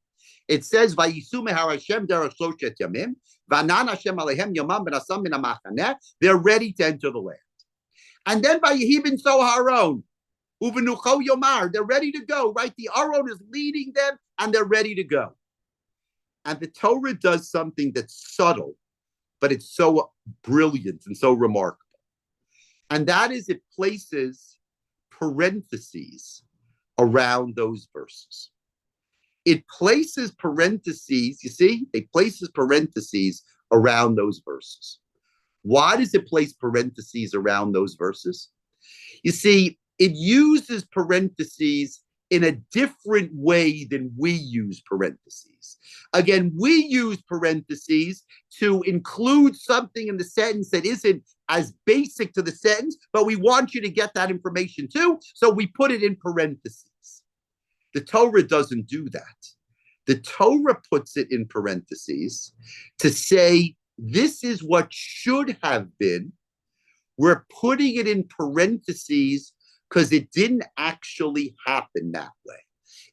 It says, Vayisu mehar Hashem derech shloshet yamim, v'anan Hashem alehem yomam v'nasam min hamachaneh. They're ready to enter the land. And then Vayihi b'nso Haron, uvenucho yomar. They're ready to go, right? The Aron is leading them, and they're ready to go. And the Torah does something that's subtle, but it's so brilliant and so remarkable. And that is, it places parentheses around those verses. It places parentheses, you see? It places parentheses around those verses. Why does it place parentheses around those verses? You see, it uses parentheses in a different way than we use parentheses. Again, we use parentheses to include something in the sentence that isn't as basic to the sentence, but we want you to get that information too, so we put it in parentheses. The Torah doesn't do that. The Torah puts it in parentheses to say, this is what should have been. We're putting it in parentheses because it didn't actually happen that way.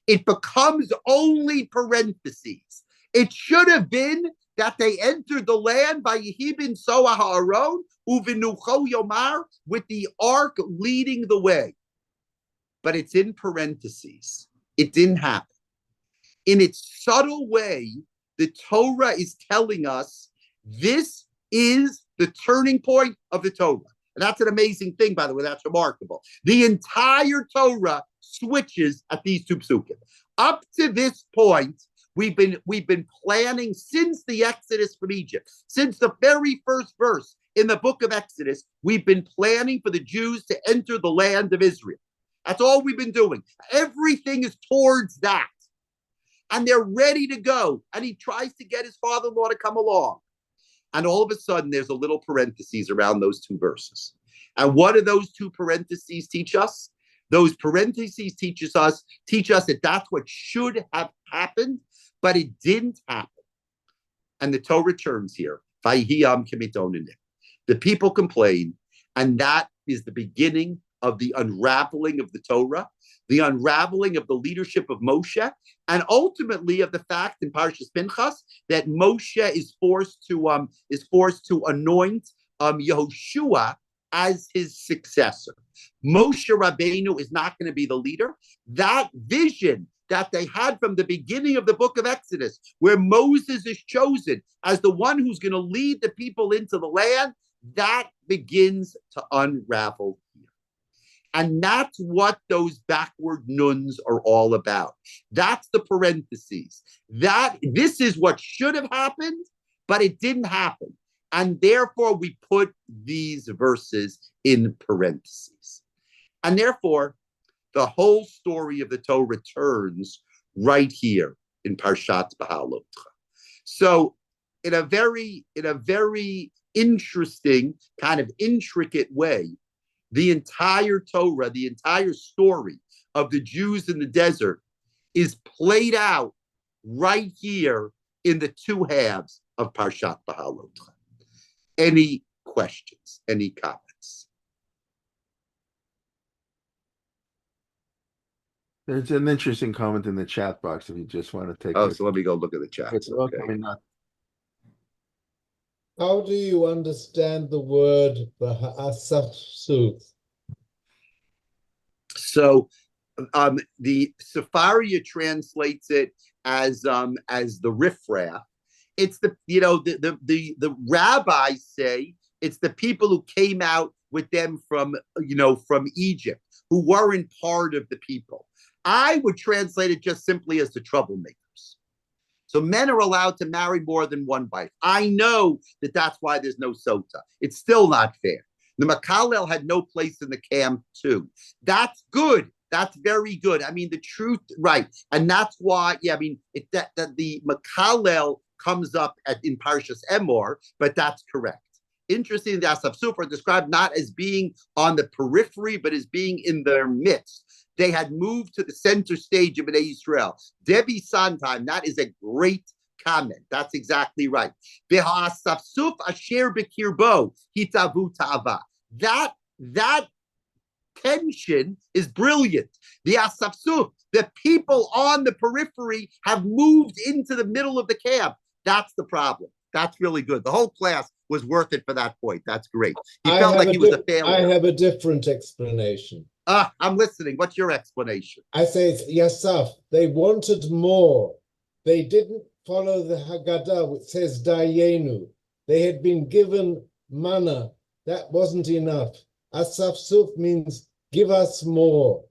It becomes only parentheses. It should have been that they entered the land by Yehibin Soah Ha'aron Uvinucho Yomar, with the ark leading the way. But it's in parentheses. It didn't happen. In its subtle way, the Torah is telling us this is the turning point of the Torah. And that's an amazing thing, by the way. That's remarkable. The entire Torah switches at these two psukim. Up to this point, we've been planning since the Exodus from Egypt, since the very first verse in the book of Exodus, we've been planning for the Jews to enter the land of Israel. That's all we've been doing. Everything is towards that. And they're ready to go. And he tries to get his father-in-law to come along. And all of a sudden, there's a little parentheses around those two verses. And what do those two parentheses teach us? Those parentheses teach us that that's what should have happened, but it didn't happen. And the Torah turns here. The people complain, and that is the beginning of the unraveling of the Torah, the unraveling of the leadership of Moshe, and ultimately of the fact in Parshas Pinchas that Moshe is forced to anoint Yehoshua as his successor. Moshe Rabbeinu is not going to be the leader. That vision that they had from the beginning of the book of Exodus, where Moses is chosen as the one who's going to lead the people into the land, that begins to unravel here. And that's what those backward nuns are all about. That's the parentheses. This is what should have happened, but it didn't happen. And therefore, we put these verses in parentheses. And therefore, the whole story of the Torah turns right here in Parshat Beha'alot'cha. So in a very interesting, kind of intricate way, the entire Torah, the entire story of the Jews in the desert is played out right here in the two halves of Parshat Beha'alot'cha. Any questions? Any comments? There's an interesting comment in the chat box if you just want to take it. So let me go look at the chat. It's okay. How do you understand the word Beha'asafsuf? So the Sefaria translates it as the riffraff. It's the rabbis say it's the people who came out with them from Egypt, who weren't part of the people. I would translate it just simply as the troublemakers. So men are allowed to marry more than one wife. I know that that's why there's no sota. It's still not fair. The Makalel had no place in the camp too. That's good. That's very good. I mean, the truth, right? And that's why, that the Makalel comes up in Parshas Emor, but that's correct. Interesting, the Asaf are described not as being on the periphery, but as being in their midst. They had moved to the center stage of Bnei Yisrael. Debbie Sondheim, that is a great comment. That's exactly right. Beha'asafsuf asher bekirbo hitavu ta'ava. That tension is brilliant. The Asafsuf, the people on the periphery have moved into the middle of the camp. That's the problem. That's really good. The whole class was worth it for that point. That's great. He felt like he was a failure. I have a different explanation. I'm listening. What's your explanation? I say it's Yasaf. They wanted more. They didn't follow the Haggadah, which says Dayenu. They had been given manna. That wasn't enough. Asaf Suf means give us more.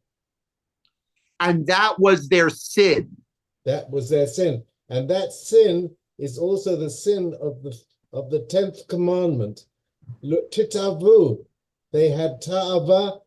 And that was their sin. That was their sin. And that sin is also the sin of the 10th commandment. Titavu. They had ta'ava,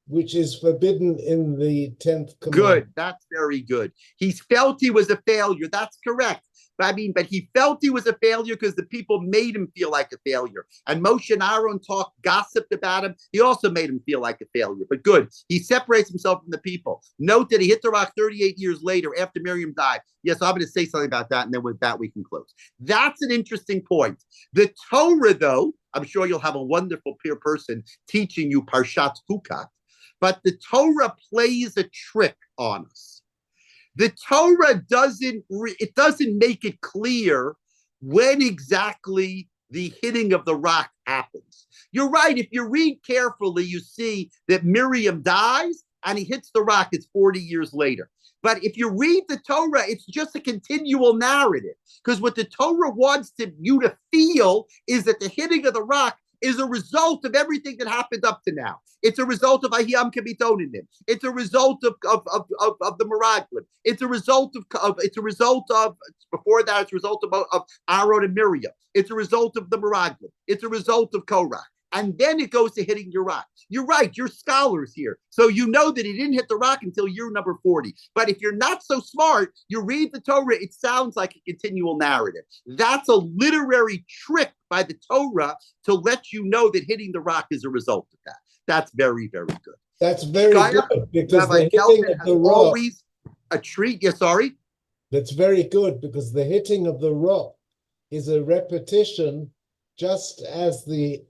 which is forbidden in the 10th commandment. Good. That's very good. He felt he was a failure. That's correct. But he felt he was a failure because the people made him feel like a failure. And Moshe and Aaron gossiped about him. He also made him feel like a failure. But good. He separates himself from the people. Note that he hit the rock 38 years later after Miriam died. Yes, I'm going to say something about that, and then with that we can close. That's an interesting point. The Torah, though, I'm sure you'll have a wonderful peer person teaching you Parshat Hukat, but the Torah plays a trick on us. The Torah doesn't make it clear when exactly the hitting of the rock happens. You're right. If you read carefully, you see that Miriam dies and he hits the rock. It's 40 years later. But if you read the Torah, it's just a continual narrative. Because what the Torah wants you to feel is that the hitting of the rock is a result of everything that happened up to now. It's a result of Ahiyam Kebitonim. It's a result of the Meraglim. It's a result of before that, it's a result of Aaron and Miriam. It's a result of the Meraglim. It's a result of Korach. And then it goes to hitting your rock. You're right, you're scholars here. So you know that he didn't hit the rock until year number 40. But if you're not so smart, you read the Torah, it sounds like a continual narrative. That's a literary trick by the Torah to let you know that hitting the rock is a result of that. That's very, very good. That's very Shkaya, good because Rabbi the hitting Kelman of the has rock, always a treat. Yeah, sorry. that's very good because the hitting of the rock is a repetition, just as the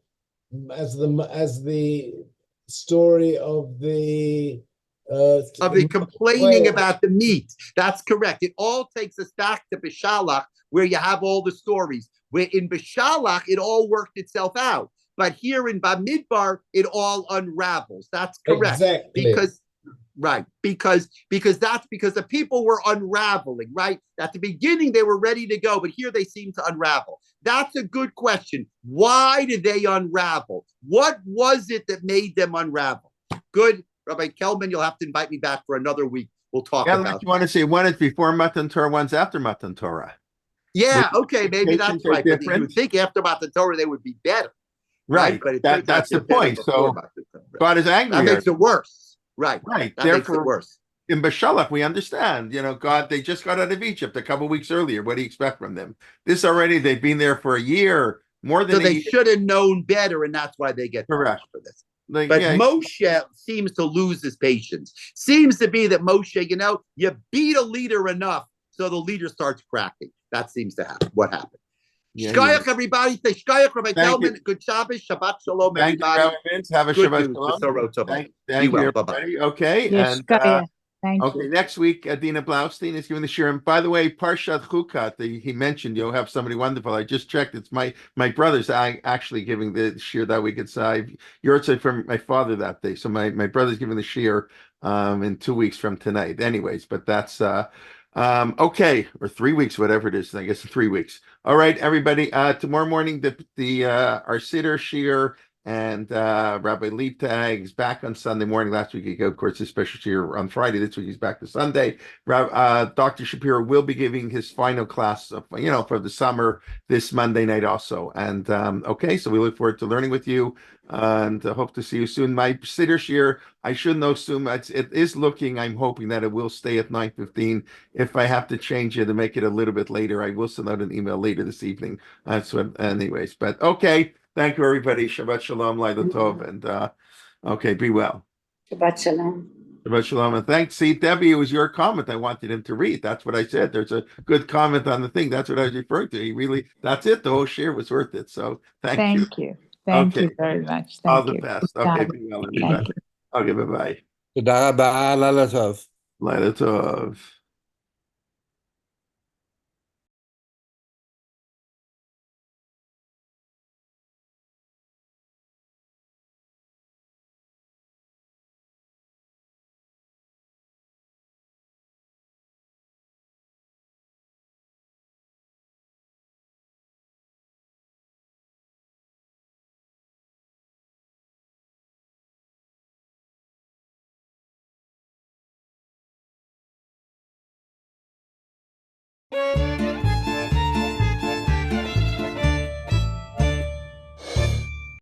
story of the complaining about the meat. That's correct. It all takes us back to Beshalach, where you have all the stories. Where in Beshalach, it all worked itself out. But here in Bamidbar, it all unravels. That's correct. Exactly. Because the people were unraveling, right? At the beginning, they were ready to go, but here they seem to unravel. That's a good question. Why did they unravel? What was it that made them unravel? Good. Rabbi Kelman, you'll have to invite me back for another week. We'll talk about Like you want to say one is before Matan Torah, one's after Matan Torah. Yeah, okay, maybe that's right. But you would think after Matan Torah, they would be better. Right. But that's the point. So God is angry. That makes it worse. Right. Right. That Therefore, makes it worse. In Beshalach, we understand, God, they just got out of Egypt a couple of weeks earlier. What do you expect from them? This already, they've been there for a year, more than so they should have known better, and that's why they get punished for this. But Moshe seems to lose his patience. Seems to be that Moshe, you beat a leader enough, so the leader starts cracking. That seems to happen. What happened? Shkayach, everybody. Say Shkayach, Rabbi Kelman. Good Shabbos. Shabbat Shalom, everybody. Thank you, Rabbi Mintz. Have a good Shabbat news. Shalom. Thank you, everybody. Okay. Yes, And thank okay, you. next week, Adina Blaustein is giving the shir. And by the way, Parshat Chukat, he mentioned you'll have somebody wonderful. I just checked. It's my brother's actually giving the shir that week. It's yours from my father that day. So my brother's giving the shir in 2 weeks from tonight. Anyways, but that's okay, or 3 weeks, whatever it is. I guess in 3 weeks. All right, everybody. Tomorrow morning, our Siddur shir. And Rabbi Liebtag is back on Sunday morning. Last week, he of course, his special year on Friday. This week, he's back to Sunday. Dr. Shapiro will be giving his final class, for the summer this Monday night also. And okay, so we look forward to learning with you and hope to see you soon. My Siddur year, I should know soon. It is looking, I'm hoping that it will stay at 9:15. If I have to change it to make it a little bit later, I will send out an email later this evening. That's what, anyways, but okay. Thank you, everybody. Shabbat Shalom, Laila Tov, and okay, be well. Shabbat Shalom. Shabbat Shalom, and thanks. See, Debbie, it was your comment I wanted him to read. That's what I said. There's a good comment on the thing. That's what I was referring to. That's it. The whole share was worth it. So thank you. Thank you very much. All the best. Okay, be well, everybody. Okay, bye-bye. תודה רבה, לילה טוב. Laila Tov.